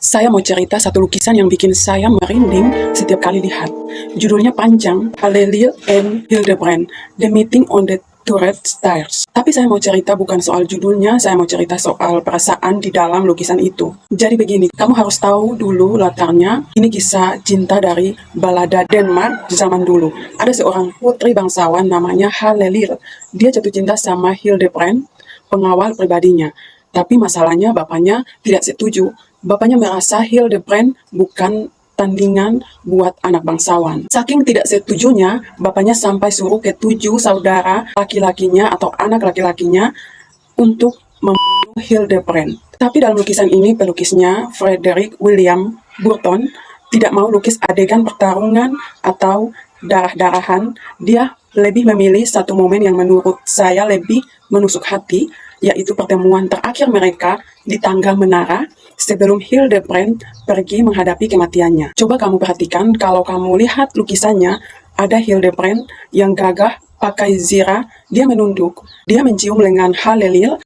Saya mau cerita satu lukisan yang bikin saya merinding setiap kali lihat. Judulnya panjang, Halleluja and Hildebrand, The Meeting on the Turret Stairs. Tapi saya mau cerita bukan soal judulnya, saya mau cerita soal perasaan di dalam lukisan itu. Jadi begini, kamu harus tahu dulu latarnya. Ini kisah cinta dari balada Denmark zaman dulu. Ada seorang putri bangsawan namanya Halleluja. Dia jatuh cinta sama Hildebrand, pengawal pribadinya. Tapi masalahnya bapaknya tidak setuju. Bapaknya merasa Hildebrand bukan tandingan buat anak bangsawan. Saking tidak setujunya, bapaknya sampai suruh ke-7 saudara laki-lakinya atau anak laki-lakinya untuk membunuh Hildebrand. Tapi dalam lukisan ini, pelukisnya Frederick William Burton tidak mau lukis adegan pertarungan atau darah-darahan. Dia lebih memilih satu momen yang menurut saya lebih menusuk hati, yaitu pertemuan terakhir mereka di tangga menara sebelum Hildebrand pergi menghadapi kematiannya. Coba kamu perhatikan, kalau kamu lihat lukisannya, ada Hildebrand yang gagah pakai zirah, dia menunduk. Dia mencium lengan Halleluja,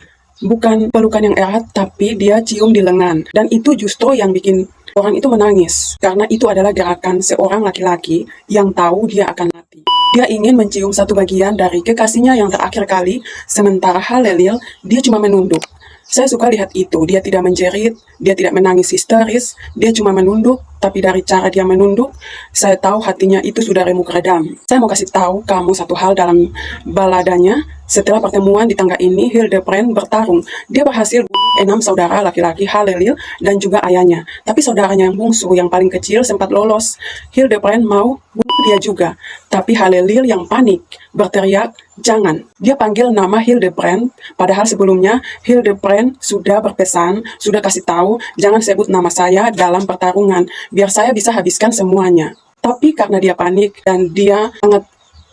bukan pelukan yang erat, tapi dia cium di lengan. Dan itu justru yang bikin orang itu menangis, karena itu adalah gerakan seorang laki-laki yang tahu dia akan mati. Dia ingin mencium satu bagian dari kekasihnya yang terakhir kali, sementara Halleluja, dia cuma menunduk. Saya suka lihat itu, dia tidak menjerit, dia tidak menangis histeris, dia cuma menunduk, tapi dari cara dia menunduk, saya tahu hatinya itu sudah remuk redam. Saya mau kasih tahu kamu satu hal dalam baladanya. Setelah pertemuan di tangga ini, Hildebrand bertarung. Dia berhasil bunuh 6 saudara laki-laki Halleluja dan juga ayahnya. Tapi saudaranya yang bungsu, yang paling kecil sempat lolos. Hildebrand mau bunuh dia juga. Tapi Halleluja yang panik, berteriak, "Jangan." Dia panggil nama Hildebrand, padahal sebelumnya Hildebrand sudah berpesan, sudah kasih tahu, "Jangan sebut nama saya dalam pertarungan, biar saya bisa habiskan semuanya." Tapi karena dia panik dan dia sangat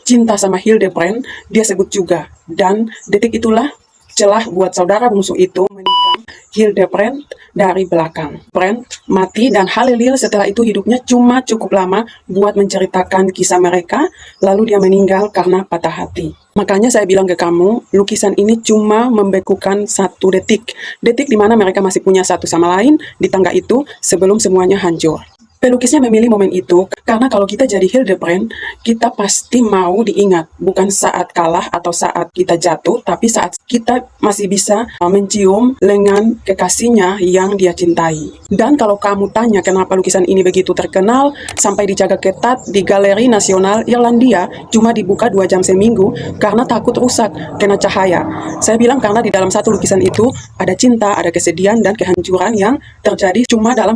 cinta sama Hildebrand, dia sebut juga. Dan detik itulah celah buat saudara bungsu itu menikam Hildebrand dari belakang. Brand mati dan Halleluja setelah itu hidupnya cuma cukup lama buat menceritakan kisah mereka, lalu dia meninggal karena patah hati. Makanya saya bilang ke kamu, lukisan ini cuma membekukan 1 detik. Detik di mana mereka masih punya satu sama lain di tangga itu sebelum semuanya hancur. Pelukisnya memilih momen itu karena kalau kita jadi Hildebrand, kita pasti mau diingat. Bukan saat kalah atau saat kita jatuh, tapi saat kita masih bisa mencium lengan kekasihnya yang dia cintai. Dan kalau kamu tanya kenapa lukisan ini begitu terkenal, sampai dijaga ketat di Galeri Nasional Irlandia, cuma dibuka 2 jam seminggu karena takut rusak kena cahaya. Saya bilang karena di dalam satu lukisan itu ada cinta, ada kesedihan, dan kehancuran yang terjadi cuma dalam